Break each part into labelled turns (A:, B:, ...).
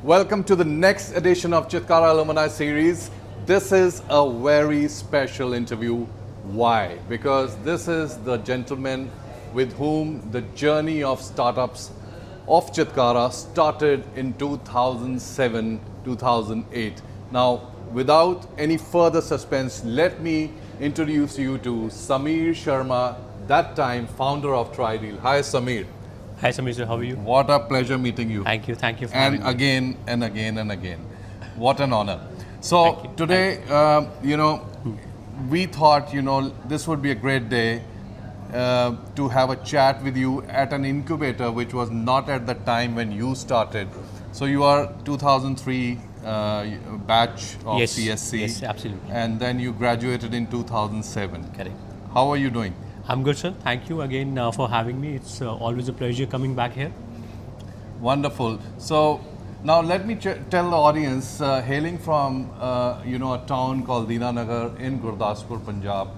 A: Welcome to the next edition of Chitkara Alumni Series. This is a very special interview. Why? Because this is the gentleman with whom the journey of startups of Chitkara started in 2007-2008. Now, without any further suspense, let me introduce you to Sameer Sharma, that time founder of Trideal. Hi Sameer.
B: Hi Sameer sir, how are you?
A: What a pleasure meeting you.
B: Thank you for having me.
A: Again and again and again. What an honor. So today, we thought, this would be a great day to have a chat with you at an incubator, which was not at the time when you started. So you are 2003 batch of CSC.
B: Yes, absolutely.
A: And then you graduated in 2007.
B: Correct.
A: How are you doing?
B: I'm good, sir. Thank you again for having me. It's always a pleasure coming back here.
A: Wonderful. So now let me tell the audience, hailing from a town called Dinanagar in Gurdaspur, Punjab,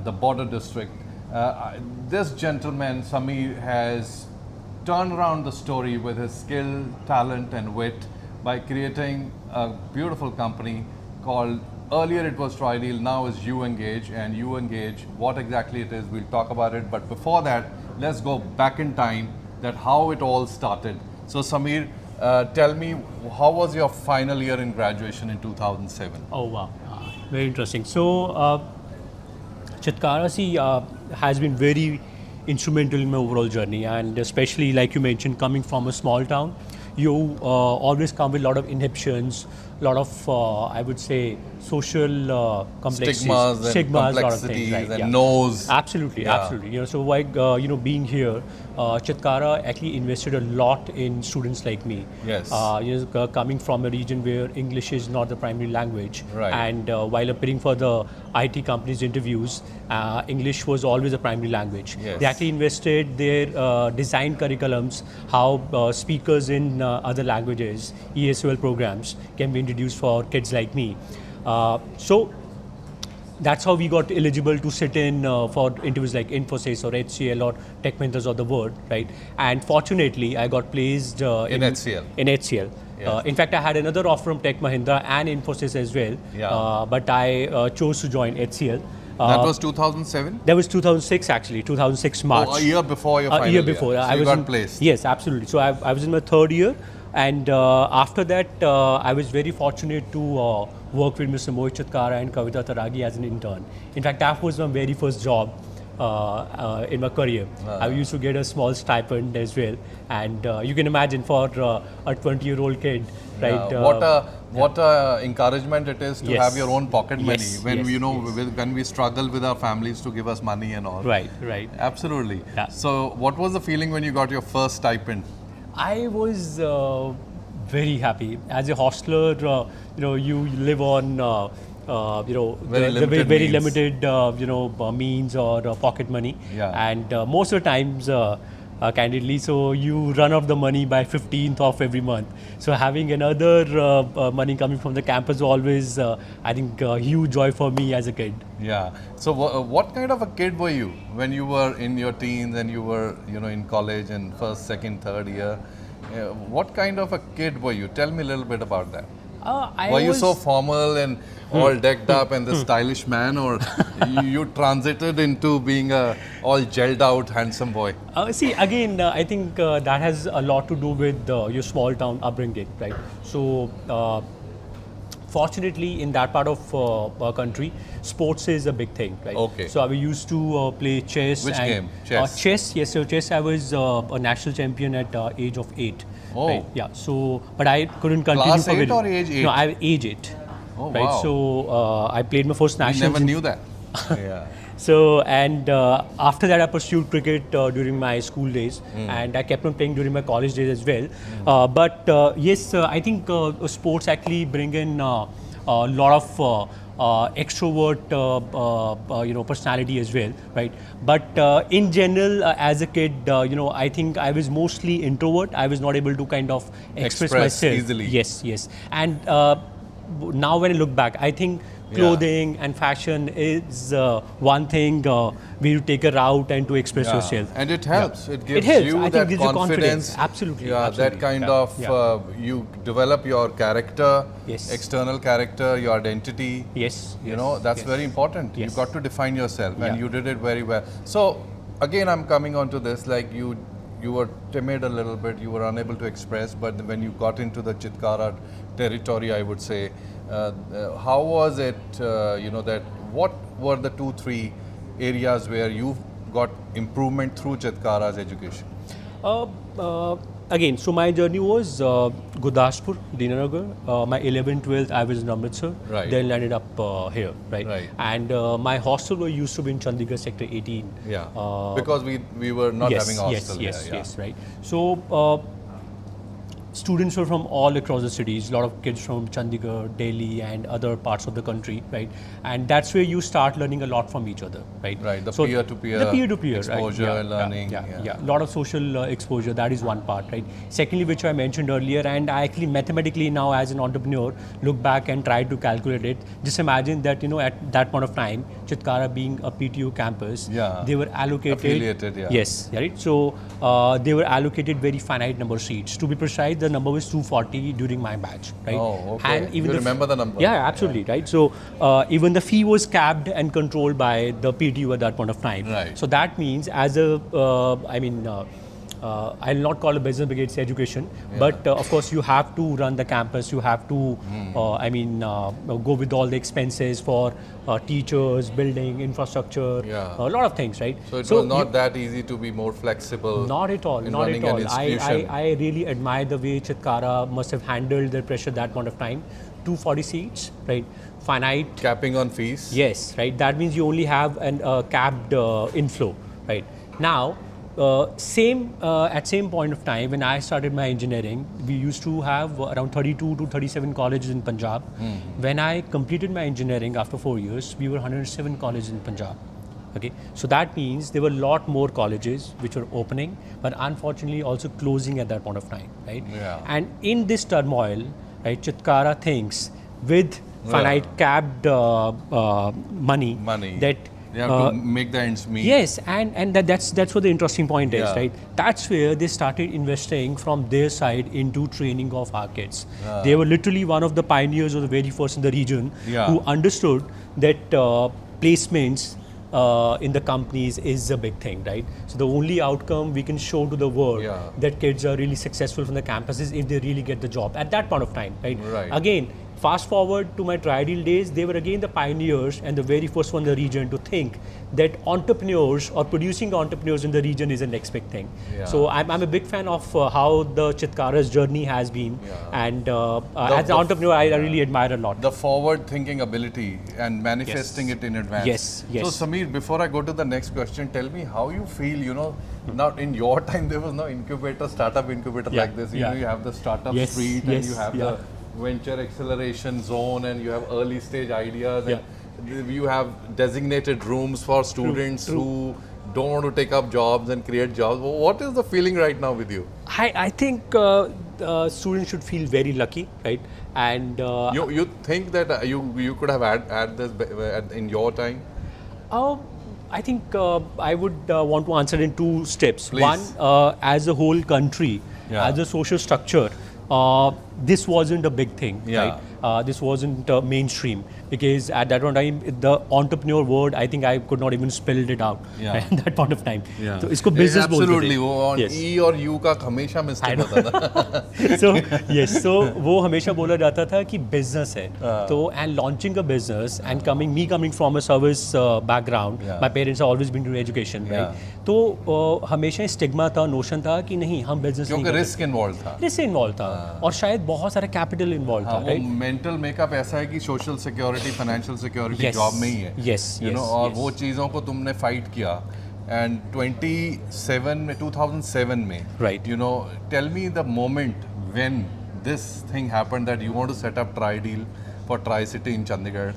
A: the border district. This gentleman, Sameer, has turned around the story with his skill, talent and wit by creating a beautiful company called, earlier it was Trideal, now is uEngage. And uEngage, what exactly it is, we'll talk about it. But before that, let's go back in time, that how it all started. So Sameer, tell me, how was your final year in graduation in 2007?
B: Oh wow, very interesting. So Chitkara has been very instrumental in my overall journey, and especially like you mentioned, coming from a small town, you always come with a lot of inhibitions, a lot of I would say social complexities,
A: stigmas,
B: a lot of things, right?
A: and no's.
B: Absolutely. So like being here, Chitkara actually invested a lot in students like me.
A: Yes.
B: Coming from a region where English is not the primary language,
A: right.
B: And while appearing for the IT companies interviews, English was always a primary language.
A: Yes.
B: They actually invested their design curriculums, how speakers in other languages, ESOL programs can be introduced for kids like me. So that's how we got eligible to sit in for interviews like Infosys or HCL or Tech Mahindras of the world, right? And fortunately, I got placed
A: in HCL.
B: In HCL.
A: Yes.
B: In fact, I had another offer from Tech Mahindra and Infosys as well, but I chose to join HCL.
A: That was 2007?
B: That was 2006 actually, 2006 March.
A: Oh, a year before your final
B: year. A year before.
A: So
B: I
A: you
B: was
A: got placed.
B: Yes, absolutely. So I was in my third year, and after that I was very fortunate to work with Mr. Chitkara and Kavita Taragi as an intern. In fact, that was my very first job in my career. I used to get a small stipend as well, and you can imagine for a 20-year-old kid, right?
A: What a encouragement it is to have your own pocket money when when we struggle with our families to give us money and all.
B: Right.
A: Absolutely.
B: Yeah.
A: So what was the feeling when you got your first stipend?
B: I was very happy. As a hostler, you live on very limited means or pocket money, and most of the times candidly, so you run off the money by 15th of every month. So having another money coming from the campus was always I think a huge joy for me as a kid.
A: Yeah. So what kind of a kid were you when you were in your teens and you were in college and first, second, third year? What kind of a kid were you? Tell me a little bit about that. Were you so formal and all decked up and the stylish man, or you transited into being a all gelled out handsome boy?
B: See, again, I think that has a lot to do with your small town upbringing, right? So fortunately, in that part of our country, sports is a big thing, right?
A: Okay.
B: So I used to play chess.
A: Which game? Chess?
B: Chess, yes. So chess, I was a national champion at age of 8.
A: Oh.
B: Right? Yeah. So, but I couldn't continue.
A: Class
B: for
A: 8 or age 8?
B: No, I age 8.
A: Oh,
B: right.
A: Wow.
B: So I played my first national.
A: I never knew that. Yeah.
B: So, and after that I pursued cricket during my school days, and I kept on playing during my college days as well. But yes, I think sports actually bring in a lot of extrovert personality as well, right? But in general, as a kid, I think I was mostly introvert. I was not able to kind of express myself
A: easily.
B: Yes. And now when I look back, I think clothing and fashion is one thing where you take a route and to express yourself.
A: And it helps. It gives
B: helps.
A: you
B: I think
A: that
B: it gives you
A: confidence.
B: Absolutely.
A: Yeah,
B: absolutely.
A: that kind of you develop your character, external character, your identity.
B: Yes.
A: You know, that's very important.
B: Yes.
A: You got to define yourself, and you did it very well. So again, I'm coming on to this, like you were timid a little bit, you were unable to express, but when you got into the Chitkara territory, I would say, how was it, that what were the 2-3 areas where you got improvement through Chitkara's education?
B: Again, so my journey was Gurdaspur, Dinanagar. My 11th, 12th, I was in Amritsar.
A: Right.
B: Then landed up here, right? And my hostel used to be in Chandigarh, Sector 18.
A: Yeah, because we were not having hostel.
B: Yes, right. So students were from all across the cities, a lot of kids from Chandigarh, Delhi and other parts of the country, right? And that's where you start learning a lot from each other, right?
A: Right, the
B: so
A: peer-to-peer exposure,
B: right?
A: learning.
B: A lot of social exposure, that is one part, right? Secondly, which I mentioned earlier, and I actually mathematically now as an entrepreneur, look back and try to calculate it. Just imagine that, at that point of time, Chitkara being a PTU campus, they were allocated...
A: Affiliated,
B: Yes, right? So they were allocated very finite number of seats. To be precise, the number was 240 during my batch, right?
A: Oh, okay.
B: And even
A: you remember the number?
B: Yeah, absolutely, right? So even the fee was capped and controlled by the PTU at that point of time.
A: Right.
B: So that means as a, I'll not call it business because it's education, but of course you have to run the campus, you have to, go with all the expenses for teachers, building, infrastructure, a lot of things, right?
A: So it was not that easy to be more flexible.
B: Not at all, not at all. I really admire the way Chitkara must have handled their pressure at that point of time. 240 seats, right? Finite.
A: Capping on fees.
B: Yes, right. That means you only have an capped inflow, right? Now, at same point of time when I started my engineering, we used to have around 32 to 37 colleges in Punjab. When I completed my engineering after 4 years, we were 107 colleges in Punjab. Okay, so that means there were a lot more colleges which were opening, but unfortunately also closing at that point of time, right?
A: Yeah.
B: And in this turmoil, right, Chitkara thinks with finite capped money that
A: you have to make the ends meet.
B: Yes, and that's what the interesting point is, right? That's where they started investing from their side into training of our kids. They were literally one of the pioneers or the very first in the region who understood that placements in the companies is a big thing, right? So the only outcome we can show to the world that kids are really successful from the campus is if they really get the job at that point of time, right? Again, fast forward to my Trideal days, they were again the pioneers and the very first one in the region to think that entrepreneurs or producing entrepreneurs in the region is the next big thing. So I'm a big fan of how the Chitkara's journey has been, and as an entrepreneur, I really admire a lot.
A: The forward-thinking ability and manifesting it in advance.
B: Yes.
A: So Sameer, before I go to the next question, tell me how you feel, now in your time there was no startup incubator like this. You have the startup street and you have the venture acceleration zone and you have early stage ideas and you have designated rooms for students who don't want to take up jobs and create jobs. What is the feeling right now with you?
B: I think students should feel very lucky, right? And
A: you think that you could have had this in your time?
B: I think I would want to answer in 2 steps.
A: Please.
B: One, as a whole country, as a social structure, this wasn't a big thing, right? This wasn't mainstream because at that one time, the entrepreneur word, I think I could not even spell it out at that point of time. So, isko business
A: absolutely. वो E और U का हमेशा mistake होता था.
B: So yes, so वो हमेशा बोला जाता था कि business है. तो and launching a business and coming from a service background, my parents have always been doing education, right? तो हमेशा स्टिग्मा था, नोशन था कि नहीं हम बिजनेस नहीं
A: क्योंकि रिस्क
B: इन्वॉल्व था और शायद बहुत सारा कैपिटल इन्वॉल्व था, राइट?
A: मेंटल मेकअप ऐसा है कि social security, financial security job में ही है, और वो चीज़ों को तुमने फाइट किया एंड 2007 में
B: right,
A: tell me the moment when this thing happened that you want to set up Trideal for Tri-City in Chandigarh.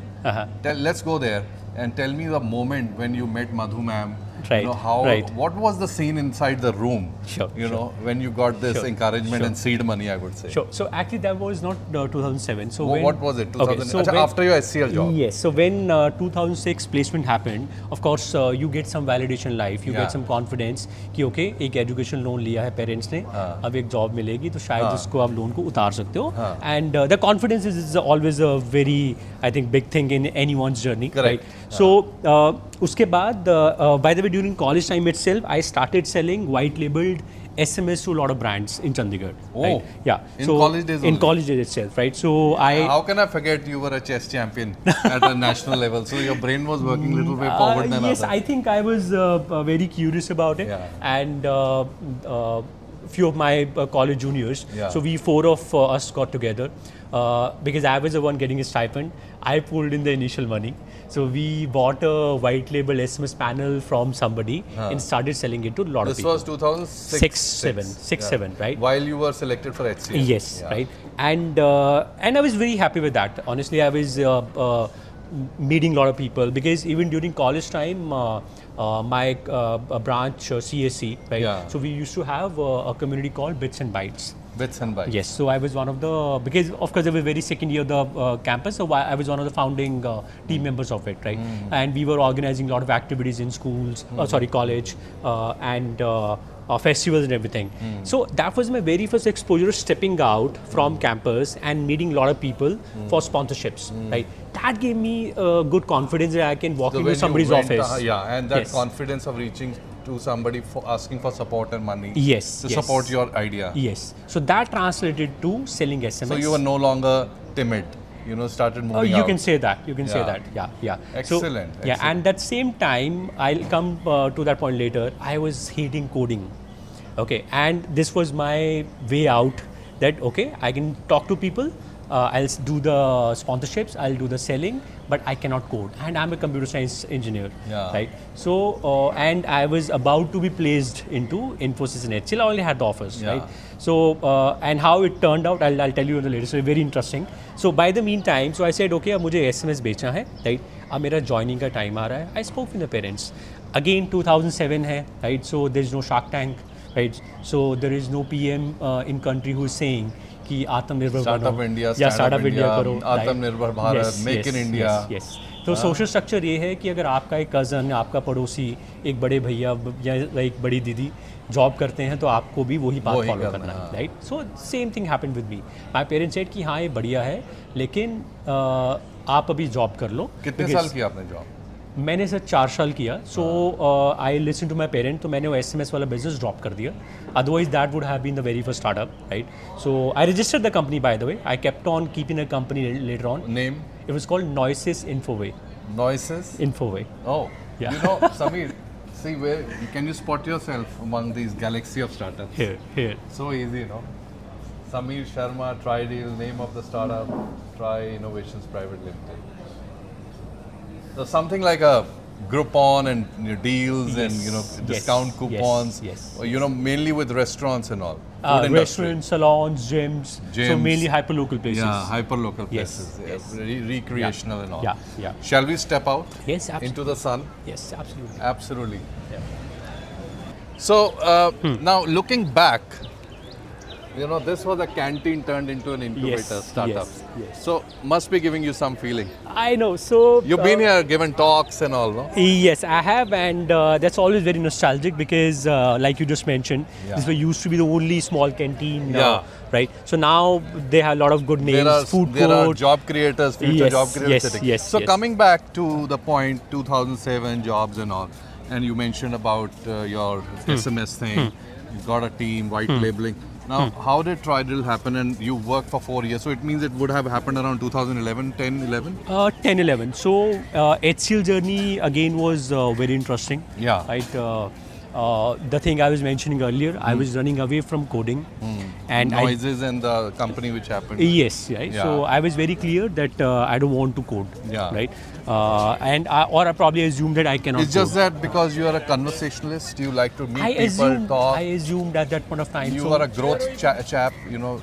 A: Let's go there and tell me the moment when you met Madhu ma'am
B: Right.
A: You know, how,
B: Right.
A: what was the scene inside the room?
B: Sure,
A: You
B: sure.
A: know, when you got this
B: Sure,
A: encouragement
B: sure.
A: and seed money, I would say.
B: Sure. So actually, that was not 2007. So
A: What was it? 2000,
B: Okay, so
A: Achha,
B: when-
A: after your SCL job?
B: Yes. So when 2006 placement happened, of course you get some validation in life. You
A: Yeah.
B: get some confidence कि okay, एक education loan लिया है parents ने, अब एक job मिलेगी तो शायद उसको आप loan को उतार सकते हो. And the confidence is always a very, I think, big thing in anyone's journey.
A: Correct.
B: Right? So उसके बाद, by the way, during college time itself, I started selling white labeled SMS to a lot of brands in Chandigarh.
A: Oh,
B: right? Yeah.
A: in
B: so
A: college days
B: In
A: only?
B: college days itself, right? So
A: How can I forget you were a chess champion at a national level? So your brain was working a little way forward than
B: yes,
A: others.
B: I think I was very curious about it,
A: Yeah.
B: and few of my college juniors.
A: Yeah.
B: So we four of us got together because I was the one getting a stipend. I pulled in the initial money. So we bought a white label SMS panel from somebody and started selling it to a lot of
A: This
B: people.
A: was 2006.
B: 7, right?
A: While you were selected for HCL.
B: Yes,
A: Yeah.
B: right. And I was very happy with that. Honestly, I was meeting a lot of people because even during college time, my branch CSC, right?
A: Yeah.
B: So we used to have a community called Bits and Bytes.
A: Bits and bytes.
B: Yes, so I was one of the, because of course I was very second year of the campus, so I was one of the founding team members of it, right? And we were organizing a lot of activities in schools, college, and festivals and everything. So that was my very first exposure stepping out from campus and meeting a lot of people for sponsorships, right? That gave me good confidence that I can walk
A: So
B: into
A: when you
B: somebody's
A: went,
B: office.
A: yeah, and that
B: Yes.
A: confidence of reaching to somebody for asking for support and money.
B: Yes,
A: To
B: yes.
A: support your idea.
B: Yes, so that translated to selling SMS.
A: So you were no longer timid. You know, started moving
B: You
A: out.
B: can say that. You can say
A: Yeah.
B: that. Yeah, yeah.
A: Excellent,
B: So, yeah, and at same time, I'll come to that point later. I was hating coding. Okay, and this was my way out. That okay, I can talk to people. I'll do the sponsorships. I'll do the selling, but I cannot code. And I'm a computer science engineer.
A: Yeah.
B: Right. So, and I was about to be placed into Infosys and HCL. I only had the offers.
A: Yeah.
B: Right. So, and how it turned out, I'll tell you in the later. So, very interesting. So, by the meantime, so I said, okay, अब मुझे SMS बेचना है, right? अब मेरा joining का time आ रहा है. I spoke with the parents. Again, 2007 है, right? So, there is no Shark Tank, right? So, there is no PM in country who is saying कि आत्मनिर्भर बनो.
A: Startup India,
B: या
A: Startup
B: Startup India
A: India,
B: करो.
A: आत्मनिर्भर Bharat, Make in India.
B: Yes. तो social structure ये है कि अगर आपका एक कज़न, आपका पड़ोसी, एक बड़े भैया या एक बड़ी दीदी जॉब करते हैं तो आपको भी वही बात
A: वही
B: फॉलो
A: करना
B: करना
A: है,
B: है, right? So same thing happen with me. My parents said कि हाँ ये बढ़िया है, लेकिन आप अभी जॉब कर लो.
A: कितने
B: Because
A: साल किया आपने जॉब?
B: मैंने सर 4 साल किया. So I listen to my parent, तो मैंने वो SMS वाला बिजनेस ड्रॉप कर दिया. Otherwise that would have been the very first startup, right? So I registered the company, by the way. I kept on keeping the company letter on.
A: Name?
B: It was called Noises Infoway.
A: Noises?
B: Infoway.
A: Oh,
B: Yeah.
A: you know, Sameer, see where can you spot yourself among these galaxy of startups?
B: Here.
A: So easy, you know. Sameer Sharma, Trideal, name of the startup, Tri Innovations Private Limited. So something like a Groupon and deals and discount
B: yes,
A: coupons.
B: yes.
A: You know, mainly with restaurants and all. Food industry.
B: Restaurants, salons, gyms. So
A: Gyms.
B: mainly hyperlocal places.
A: Yeah, hyper-local
B: Yes,
A: places.
B: yes.
A: Recreational and all.
B: Yeah.
A: Shall we step out
B: Yes, absolutely.
A: into the sun?
B: Yes, absolutely.
A: Absolutely.
B: Yeah.
A: So now looking back, you know, this was a canteen turned into an incubator startup.
B: yes.
A: So must be giving you some feeling.
B: I know. So
A: You've been here, given talks and all, no?
B: Yes, I have, and that's always very nostalgic because, like you just mentioned, this was used to be the only small canteen, right? So now they have a lot of good names,
A: There are job creators, future
B: Yes,
A: job creators
B: yes,
A: sitting.
B: yes,
A: So
B: yes.
A: coming back to the point, 2007 jobs and all, and you mentioned about your SMS thing. You got a team, white labeling. Now, how did Trideal happen? And you worked for 4 years, so it means it would have happened around 2011, 10, 11?
B: 10, 11. So HCL journey again was very interesting.
A: Yeah.
B: Right. The thing I was mentioning earlier, I was running away from coding, and
A: Noises and the company which happened.
B: Yes, right.
A: Yeah.
B: So I was very clear that I don't want to code.
A: Yeah.
B: Right. And I probably assumed that I cannot.
A: It's just
B: code.
A: that because you are a conversationalist, you like to meet
B: I
A: people, talk.
B: I assumed at that point of time.
A: You
B: so
A: are a growth chap, you know.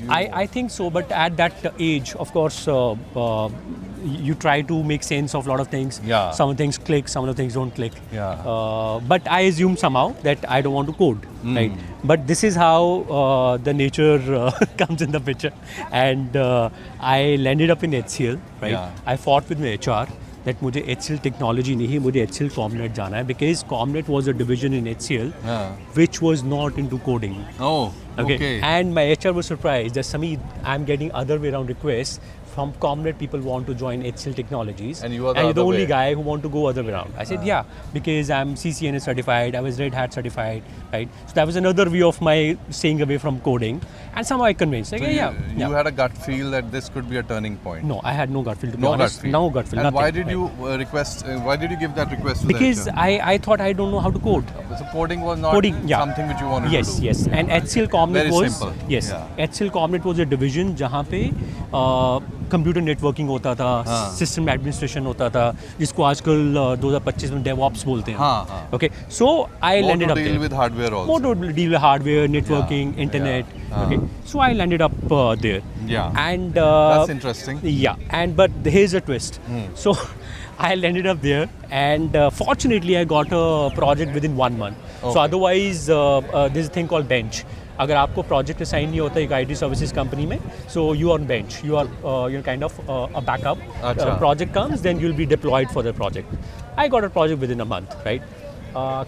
B: I think so, but at that age, of course, you try to make sense of a lot of things.
A: Yeah.
B: Some of the things click, some of the things don't click.
A: Yeah.
B: But I assume somehow that I don't want to code, right? But this is how the nature comes in the picture. And I landed up in HCL, right?
A: Yeah.
B: I fought with my HR that मुझे HCL technology नहीं, मुझे HCL Comnet जाना है, because Comnet was a division in HCL which was not into coding.
A: Oh, okay.
B: And my HR was surprised that Sameer, I'm getting other way around requests from Comnet people want to join HCL Technologies.
A: And you are
B: you're the only
A: way.
B: guy who want to go other way around. I said, yeah, because I'm CCNA certified, I was Red Hat certified, right? So that was another way of my staying away from coding. And somehow I convinced. Like,
A: So you had a gut feel that this could be a turning point.
B: No, I had no gut feel, to be
A: No
B: honest.
A: gut feel.
B: No gut feel.
A: And
B: nothing,
A: why did
B: right?
A: you request? Why did you give that request to
B: Because
A: the HR?
B: I thought I don't know how to code.
A: So coding was not something which you wanted to do.
B: Yes. And HCL Comnet
A: Very
B: was
A: simple.
B: yes.
A: Yeah.
B: HCL Comnet was a division जहाँ पे computer networking होता था, system administration होता था, जिसको आजकल 2025 में DevOps बोलते हैं. Okay, so I landed up there.
A: More to deal with hardware also.
B: More to deal with hardware, networking, internet. Okay, so I landed up there.
A: Yeah.
B: And
A: that's interesting.
B: Yeah, and but here's a twist. So I landed up there, and fortunately I got a project within 1 month. So otherwise there's a thing called bench. अगर आपको project assign नहीं होता एक IT services company में, so you are on bench, you are you're kind of a backup. Project comes, then you'll be deployed for the project. I got a project within a month, right?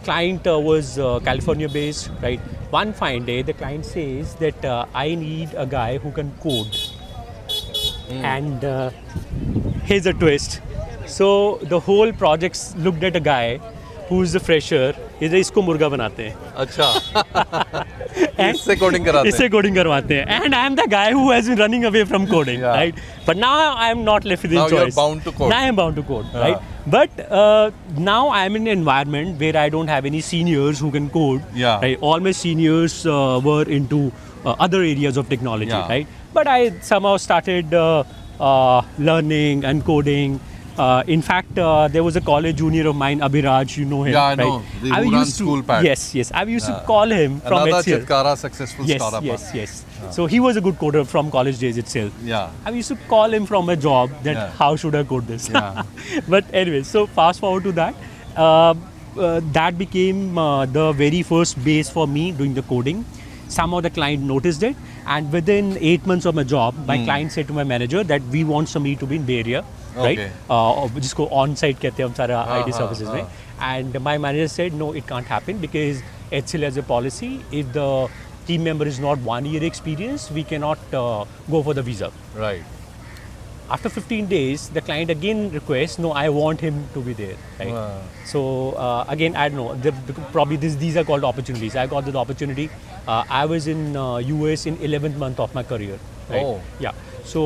B: Client was California based, right? One fine day, the client says that I need a guy who can code. And here's a twist. So the whole project looked at a guy who's a fresher. इसको मुर्गा बनाते हैं.
A: अच्छा. इससे coding कराते हैं.
B: इससे coding करवाते हैं. And I'm the guy who has been running away from coding, right? But now I'm not left with the choice.
A: Now you're bound to code.
B: Now I'm bound to code, right? But now I'm in an environment where I don't have any seniors who can code.
A: Yeah.
B: Right? All my seniors were into other areas of technology, right? But I somehow started learning and coding. In fact, there was a college junior of mine, Abhiraj, you know him,
A: Yeah, I know.
B: right?
A: Who runs school pad.
B: Yes. I used to call him from
A: Another
B: HCL.
A: Chitkara successful startup.
B: Yes. So he was a good coder from college days itself.
A: Yeah.
B: I used to call him from a job that how should I code this?
A: Yeah.
B: But anyway, so fast forward to that. That became the very first base for me doing the coding. Somehow the client noticed it, and within 8 months of my job, my client said to my manager that we want somebody to be in Bay Area, right? जिसको on-site कहते हैं हम सारा IT services में. And my manager said, no, it can't happen because HCL has a policy. If the team member is not 1 year experience, we cannot go for the visa.
A: Right.
B: After 15 days, the client again requests, no, I want him to be there. Right?
A: Wow.
B: So again, I don't know, probably these are called opportunities. I got the opportunity. I was in US in 11th month of my career. Right?
A: Oh.
B: Yeah. So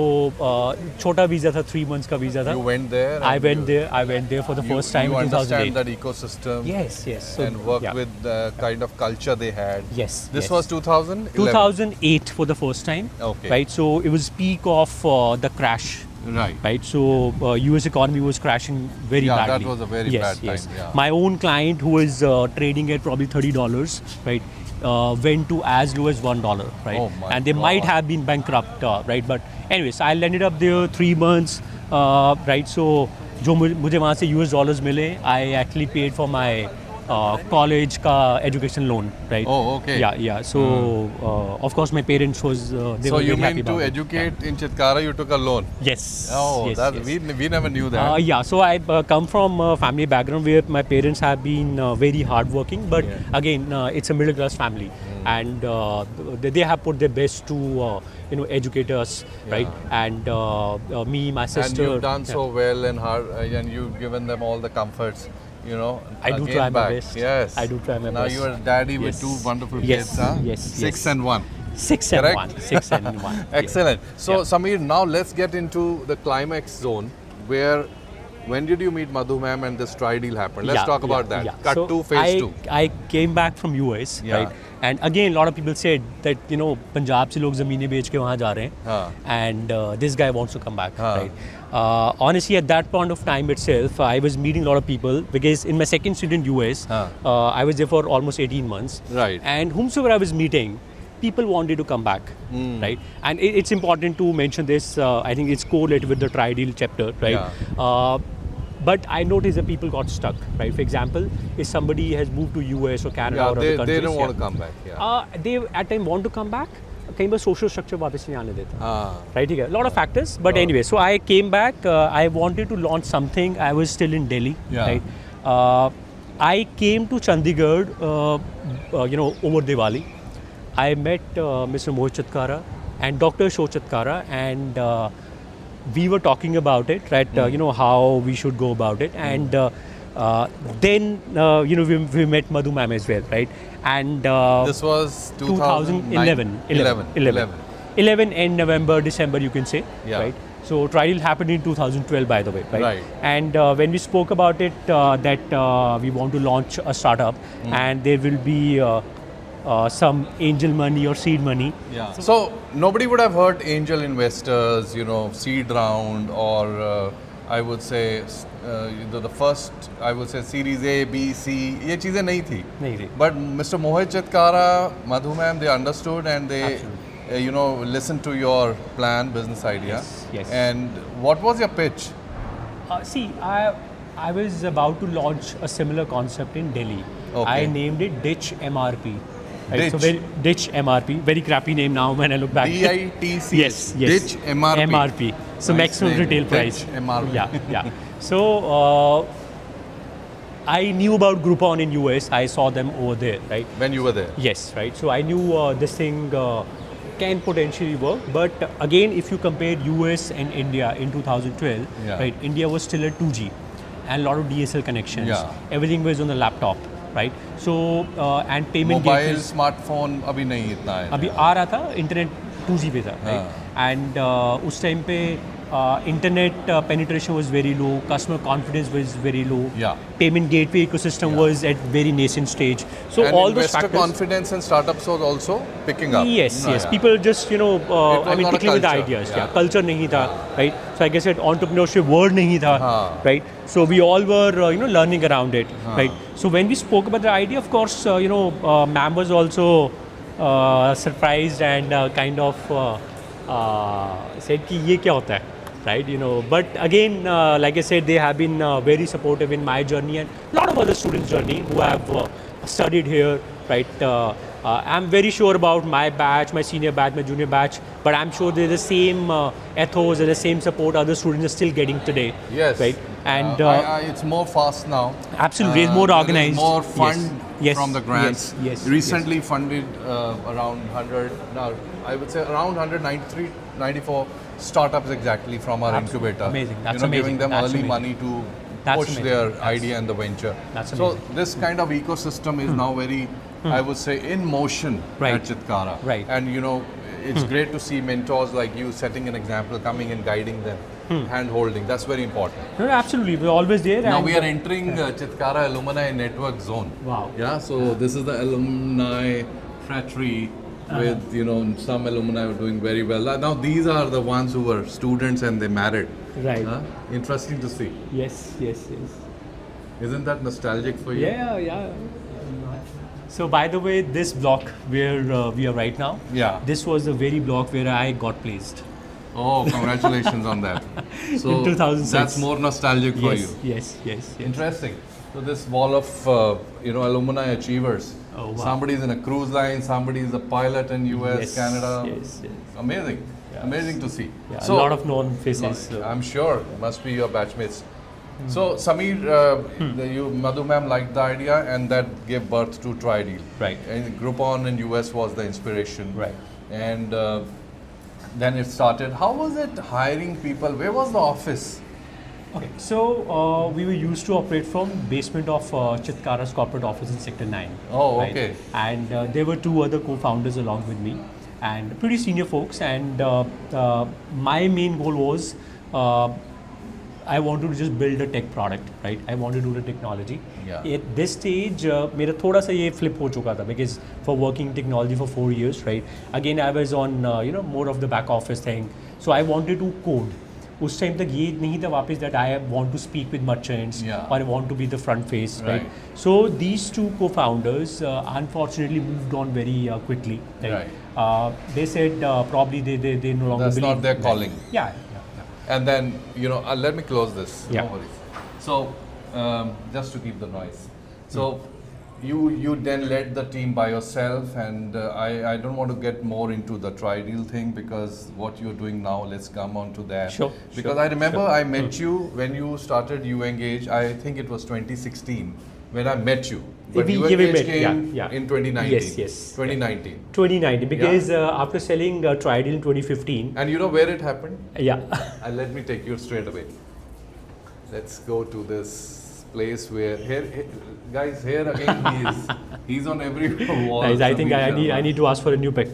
B: छोटा visa था, 3 months का visa था.
A: You went there.
B: I went there for the first time
A: you
B: in 2008.
A: understand that ecosystem.
B: Yes. So,
A: And work with the kind of culture they had.
B: Yes.
A: This was 2011.
B: 2008 for the first time.
A: Okay.
B: Right. So it was peak of the crash. Right. So US economy was crashing very badly.
A: That was a very bad time. Yeah.
B: My own client who was trading at probably $30, right, went to as low as $1, right?
A: Oh my
B: and they
A: God.
B: might have been bankrupt, right? But anyways, I landed up there 3 months, right? So जो मुझे वहाँ से US dollars मिले, I actually paid for my college का education loan, right?
A: Oh, okay.
B: Yeah. So of course my parents was they
A: So
B: were
A: you
B: very happy
A: mean to
B: about it.
A: educate in Chitkara, you took a loan?
B: Yes.
A: Oh,
B: yes,
A: that
B: yes.
A: we never knew that.
B: Yeah, so I come from a family background where my parents have been very hardworking, but again, it's a middle class family, and they have put their best to educate us, right? And me, my sister.
A: And you've done so well and hard, and you've given them all the comforts.
B: I do try my best.
A: Yes.
B: I do try my
A: now
B: best.
A: Now you are a daddy with 2 wonderful kids, huh?
B: Yes.
A: 6 and 1.
B: 6 and 1. 6 and 1.
A: Excellent. So Sameer, now let's get into the climax zone where. When did you meet Madhu ma'am and this Trideal happened? Let's talk about that. Cut
B: so
A: to phase 2.
B: I came back from US, right? And again, a lot of people said that Punjab से लोग ज़मीनें बेच के वहाँ जा रहे हैं, and this guy wants to come back, right? Honestly, at that point of time itself, I was meeting a lot of people because in my second stint in US, I was there for almost 18 months,
A: right?
B: And whomsoever I was meeting, people wanted to come back, right? And it's important to mention this. I think it's correlated with the Trideal chapter, right?
A: Yeah.
B: But I noticed that people got stuck, right? For example, if somebody has moved to US or Canada or other countries,
A: they don't want to come back. Yeah.
B: they at time want to come back. कहीं पर social structure वापस नहीं आने देता, right? ठीक है, lot of
A: हाँ.
B: factors, but anyway, so I came back. I wanted to launch something. I was still in Delhi,
A: Yeah.
B: right? I came to Chandigarh, over Diwali. I met Mr. Mohit Chitkara and Dr. Ashok Chitkara, and we were talking about it, right? How we should go about it, and then we met Madhu ma'am as well, right? And
A: This was
B: 2011. 11 end November, December, you can say,
A: Yeah.
B: right? So Trideal happened in 2012, by the way, right?
A: Right.
B: And when we spoke about it, that we want to launch a startup, and there will be some angel money or seed money.
A: Yeah. So nobody would have heard angel investors, seed round, or I would say the first, I would say Series A, B, C. ये चीजें नहीं थी.
B: नहीं थी.
A: But Mr. Mohit Chitkara, Madhu ma'am, they understood and they, listened to your plan, business idea.
B: Yes.
A: And what was your pitch?
B: See, I was about to launch a similar concept in Delhi.
A: Okay.
B: I named it Ditch MRP. Right? So
A: Ditch.
B: Ditch MRP, very crappy name now when I look back.
A: DITC.
B: Yes.
A: Ditch MRP.
B: MRP. So
A: Nice
B: maximum
A: name.
B: retail
A: Ditch
B: price.
A: MRP.
B: Yeah. So I knew about Groupon in US. I saw them over there, right?
A: When you were there.
B: Yes, right. So I knew this thing can potentially work. But again, if you compare US and India in 2012,
A: Yeah.
B: right? India was still at 2G and a lot of DSL connections.
A: Yeah.
B: Everything was on the laptop, right? So and payment
A: Mobile,
B: gateways.
A: smartphone अभी नहीं इतना है.
B: अभी आ रहा था, internet 2G पे था, right? And उस टाइम पे internet penetration was very low, customer confidence was very low,
A: Yeah.
B: payment gateway ecosystem was at very nascent stage. So
A: And
B: all those
A: investor
B: factors.
A: confidence in startups was also picking up.
B: Yes.
A: Yeah.
B: People just
A: was not a
B: tickling with the
A: culture.
B: ideas.
A: Yeah.
B: Culture नहीं था, right? So like I said, entrepreneurship word नहीं था, right? So we all were learning around it, right? So when we spoke about the idea, of course, ma'am was also surprised and kind of said कि ये क्या होता है, right? But again, like I said, they have been very supportive in my journey and a lot of other students' journey who have studied here, right? I'm very sure about my batch, my senior batch, my junior batch, but I'm sure there's the same ethos and the same support other students are still getting today.
A: Yes.
B: Right? And
A: it's more fast now.
B: Absolutely, it's more
A: there is
B: organized.
A: more fund
B: Yes.
A: from the grants.
B: Yes.
A: Recently funded around 100, now I would say around 193, 94 startups exactly from our incubator.
B: Amazing. That's
A: Giving
B: amazing.
A: them
B: That's
A: early
B: amazing.
A: money to
B: That's
A: push
B: amazing.
A: their idea and the venture.
B: That's
A: so
B: amazing.
A: this kind of ecosystem is now very, I would say, in motion
B: Right.
A: at Chitkara.
B: Right.
A: And it's great to see mentors like you setting an example, coming and guiding them, hand holding. That's very important.
B: No, absolutely, we're always there.
A: Now
B: and
A: we are entering Chitkara Alumni Network Zone.
B: Wow.
A: Yeah, so this is the alumni fraternity with some alumni who are doing very well. Now these are the ones who were students and they married.
B: Right.
A: Interesting to see.
B: Yes.
A: Isn't that nostalgic for you?
B: Yeah. So by the way, this block where we are right now,
A: Yeah.
B: this was the very block where I got placed.
A: Oh, congratulations on that. So
B: In 2006.
A: that's more nostalgic for you.
B: Yes.
A: Interesting. So this wall of alumni achievers.
B: Oh, wow.
A: Somebody's in a cruise line, somebody's a pilot in US,
B: Yes,
A: Canada.
B: yes.
A: Amazing.
B: Yeah.
A: Amazing to see.
B: Yeah,
A: So
B: a lot of known faces.
A: I'm sure must be your batchmates. So Sameer, Madhu ma'am liked the idea and that gave birth to Trideal.
B: Right.
A: And Groupon in US was the inspiration.
B: Right.
A: And then it started. How was it hiring people? Where was the office?
B: Okay, so we were used to operate from basement of Chitkara's corporate office in Sector 9.
A: Oh, okay.
B: And there were two other co-founders along with me, and pretty senior folks. And my main goal was I wanted to just build a tech product, right? I wanted to do the technology.
A: Yeah.
B: At this stage, मेरा थोड़ा सा ये flip हो चुका था because for working technology for 4 years, right? Again, I was on more of the back office thing. So I wanted to code. उस time तक ये नहीं था वापस that I want to speak with merchants
A: Yeah.
B: or I want to be the front face, right?
A: Right.
B: So these two co-founders unfortunately moved on very quickly.
A: Right.
B: They said probably they no longer
A: That's
B: believe.
A: not their calling.
B: Yeah.
A: And then, let me close this.
B: Yeah.
A: No worries. So, just to keep the noise. So, you then led the team by yourself, and I don't want to get more into the Trideal thing, because what you're doing now, let's come on to that.
B: Sure.
A: Because I remember I met you when you started uEngage. I think it was 2016 when I met you. But
B: We
A: uEngage
B: met,
A: came
B: yeah.
A: in 2019.
B: Yes.
A: 2019.
B: 2019, because after selling Trideal in 2015.
A: And you know where it happened?
B: Yeah.
A: Let me take you straight away. Let's go to this place where guys, here again he's on every wall.
B: Guys, I think
A: Sameer
B: I need to ask for a new pet.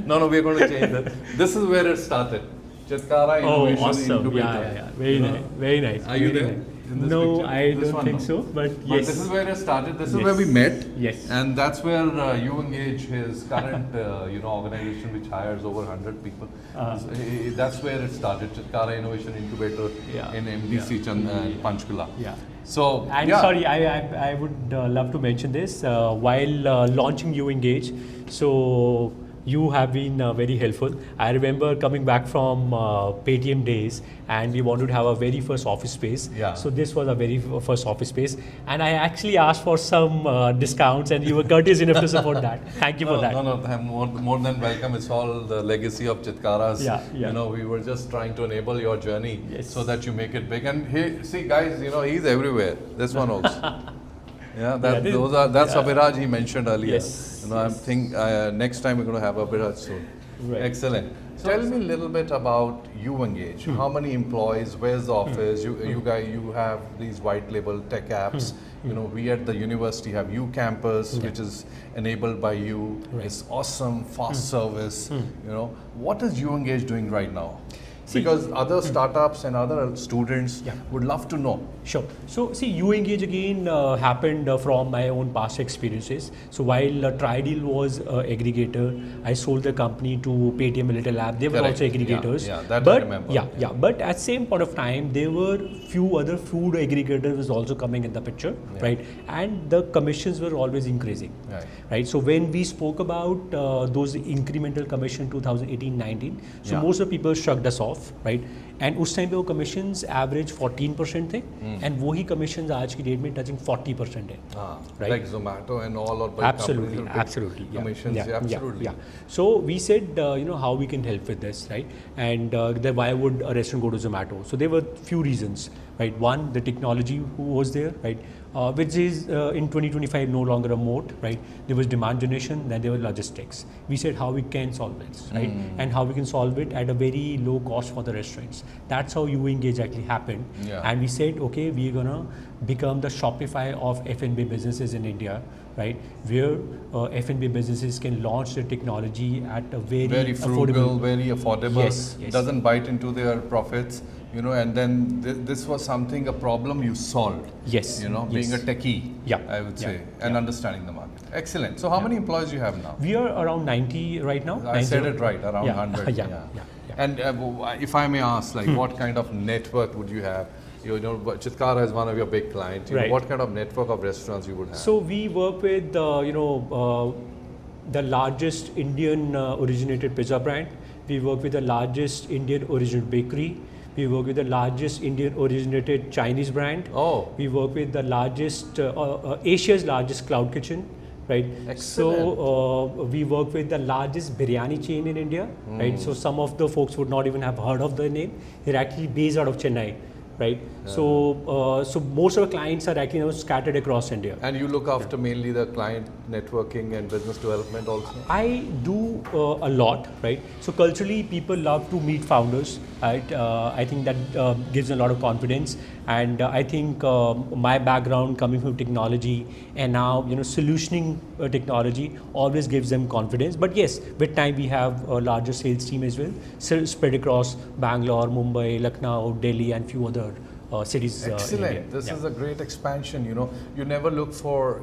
A: No, we're going to change that. This is where it started. Chitkara Innovation
B: awesome.
A: Incubator.
B: Yeah. Very nice. Very nice.
A: Are you
B: Very
A: there?
B: nice.
A: In this
B: No,
A: picture?
B: I
A: This
B: don't
A: one,
B: think
A: no?
B: so. But
A: But
B: yes.
A: this is where it started. This is
B: Yes.
A: where we met.
B: Yes.
A: And that's where uEngage, his current organization, which hires over 100 people. That's where it started. Chitkara Innovation Incubator in MDC Panchkula.
B: Yeah.
A: So,
B: And sorry, I would love to mention this. While launching uEngage, so you have been very helpful. I remember coming back from Paytm days, and we wanted to have a very first office space.
A: Yeah.
B: So this was a very first office space, and I actually asked for some discounts, and you were courteous enough to support that. Thank you for that.
A: No, I'm more than welcome. It's all the legacy of Chitkara's.
B: Yeah.
A: We were just trying to enable your journey so that you make it big. And see, guys, he's everywhere. This one also. That's Abhiraj he mentioned earlier.
B: Yes.
A: I think next time we're going to have Abhiraj soon.
B: Right.
A: Excellent. Tell me a little bit about uEngage. How many employees? Where's the office? You have these white label tech apps. We at the university have uCampus, which is enabled by you.
B: Right.
A: It's awesome, fast service. What is uEngage doing right now? Because other startups and other students would love to know.
B: Sure. So see, uEngage again happened from my own past experiences. So while Trideal was aggregator, I sold the company to Paytm Little App. They were
A: Correct.
B: also aggregators.
A: That
B: but,
A: I remember.
B: But at same point of time, there were few other food aggregators was also coming in the picture, right? And the commissions were always increasing, right? So when we spoke about those incremental commission 2018-19, so most of the people shrugged us off, right? And उस time पे वो commissions average 14% थे, and वही commissions आज की date में touching 40% है, right?
A: Like Zomato and all, or
B: Absolutely.
A: commissions. Absolutely.
B: So we said, how we can help with this, right? And then why would a restaurant go to Zomato? So there were few reasons, right? One, the technology who was there, right? Which is in 2025 no longer a moat, right? There was demand generation, then there was logistics. We said how we can solve this, right? And how we can solve it at a very low cost for the restaurants. That's how uEngage actually happened. And we said, okay, we're gonna become the Shopify of F&B businesses in India, right? Where F&B businesses can launch their technology at a very
A: frugal, very affordable,
B: Yes.
A: doesn't bite into their profits. And then this was a problem you solved.
B: Yes.
A: Being a techie, I would say, and understanding the market. Excellent. So how many employees do you have now?
B: We are around 90 right now.
A: I said it right, around 100. And if I may ask, what kind of network would you have? Chitkara is one of your big clients. What kind of network of restaurants you would have?
B: So we work with, the largest Indian originated pizza brand. We work with the largest Indian originated bakery. We work with the largest Indian originated Chinese brand. We work with the largest, Asia's largest cloud kitchen, right?
A: Excellent.
B: So we work with the largest biryani chain in India, right? So some of the folks would not even have heard of the name. They're actually based out of Chennai, right? So most of our clients are actually scattered across India.
A: And you look after mainly the client networking and business development also?
B: I do a lot, right? So culturally, people love to meet founders, right? I think that gives a lot of confidence. And I think my background coming from technology and now, solutioning technology always gives them confidence. But yes, with time we have a larger sales team as well, spread across Bangalore, Mumbai, Lucknow, Delhi, and few other cities.
A: Excellent. This is a great expansion. You never look for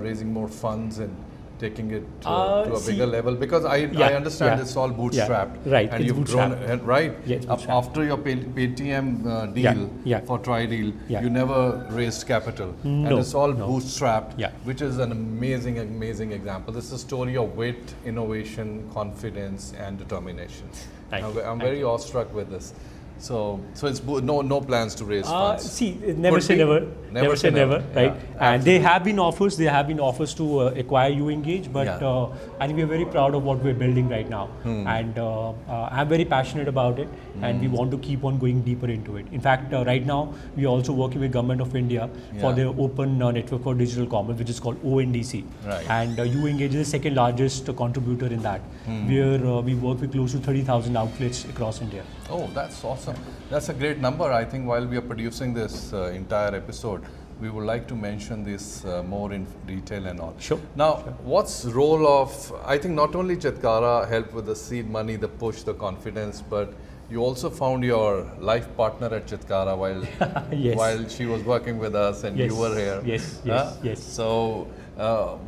A: raising more funds and taking it to a bigger level? Because I understand it's all bootstrapped.
B: Right,
A: And
B: it's
A: you've
B: bootstrapped.
A: grown, right?
B: Yeah, it's bootstrapped.
A: After your Paytm deal for Trideal, you never raised capital.
B: No,
A: and it's all
B: no.
A: bootstrapped,
B: Yeah.
A: which is an amazing, amazing example. This is a story of wit, innovation, confidence, and determination. I'm very awestruck with this. So it's no plans to raise funds.
B: See, never say never. Never say never, right? And
A: absolutely.
B: there have been offers to acquire uEngage, but I think we're very proud of what we're building right now. And I'm very passionate about it, and we want to keep on going deeper into it. In fact, right now, we are also working with Government of India for their open network for digital commerce, which is called ONDC.
A: Right.
B: And uEngage is the second largest contributor in that, where we work with close to 30,000 outlets across India.
A: Oh, that's awesome. That's a great number. I think while we are producing this entire episode, we would like to mention this more in detail and all.
B: Sure.
A: Now, what's role of, I think not only Chitkara helped with the seed money, the push, the confidence, but you also found your life partner at Chitkara while she was working with us and you were here.
B: Yes.
A: So,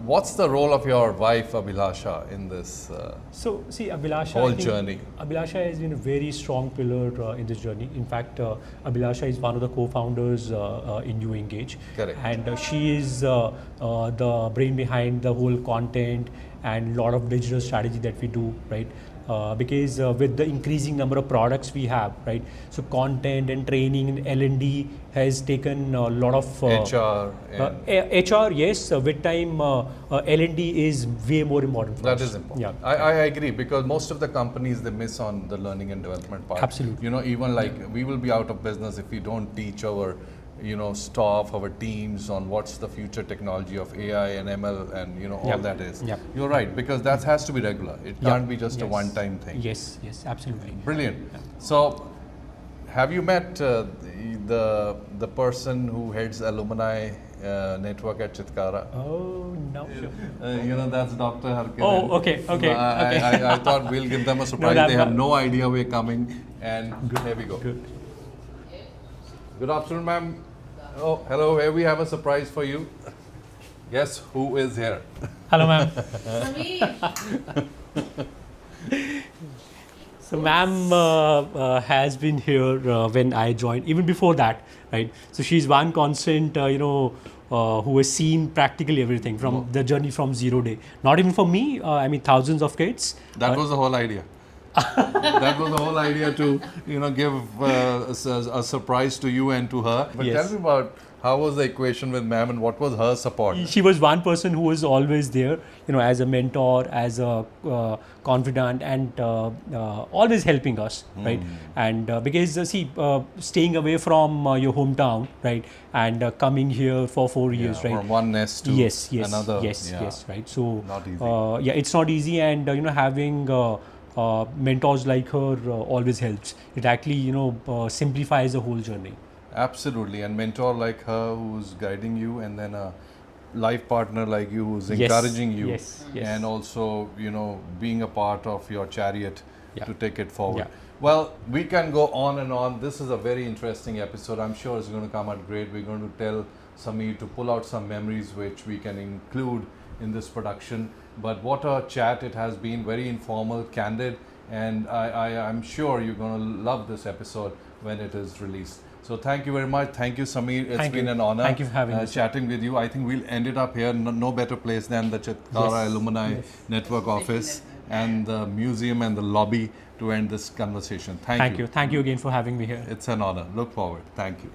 A: what's the role of your wife Abhilasha in this
B: So, see, Abhilasha,
A: whole journey?
B: Abhilasha has been a very strong pillar in this journey. In fact, Abhilasha is one of the co-founders in uEngage.
A: Correct.
B: And she is the brain behind the whole content and a lot of digital strategy that we do, right? Because with the increasing number of products we have, right? So content and training and L&D has taken a lot of
A: HR.
B: HR, yes. With time, L&D is way more important.
A: That is important.
B: Yeah,
A: I agree, because most of the companies, they miss on the learning and development part.
B: Absolutely.
A: You know, even like we will be out of business if we don't teach our staff, our teams on what's the future technology of AI and ML and all that is.
B: Yeah.
A: You're right, because that has to be regular. It can't be just a one-time thing.
B: Yes, absolutely.
A: Brilliant. So, have you met the person who heads alumni network at Chitkara?
B: Oh, no.
A: That's Dr. Harkiran.
B: Oh, okay.
A: I thought we'll give them a surprise. They have no idea we're coming, and here we go. Good afternoon, ma'am. Oh, hello. Here we have a surprise for you. Guess who is here?
B: Hello, ma'am.
C: Sameer.
B: So, ma'am has been here when I joined, even before that, right? So, she's one constant, who has seen practically everything from the journey from 0 day. Not even for me, I mean, thousands of kids.
A: That was the whole idea. That was the whole idea to, give a surprise to you and to her. But tell me about how was the equation with ma'am and what was her support?
B: She was one person who was always there, as a mentor, as a confidant, and always helping us, right? And because staying away from your hometown, right, and coming here for 4 years, right?
A: From one nest to another.
B: Yes, right. So
A: not easy.
B: it's not easy, and having mentors like her always helps. It actually simplifies the whole journey.
A: Absolutely, and mentor like her who's guiding you, and then a life partner like you who's encouraging you,
B: yes.
A: and also being a part of your chariot to take it forward. Well, we can go on and on. This is a very interesting episode. I'm sure it's going to come out great. We're going to tell Sameer to pull out some memories which we can include in this production. But what a chat it has been, very informal, candid, and I'm sure you're going to love this episode when it is released. So thank you very much. Thank you, Sameer. It's been an honor.
B: Thank you for having me.
A: Chatting with you. I think we'll end it up here. No better place than the Chitkara Alumni Network office and the museum and the lobby to end this conversation. Thank you.
B: Thank you again for having me here.
A: It's an honor. Look forward. Thank you.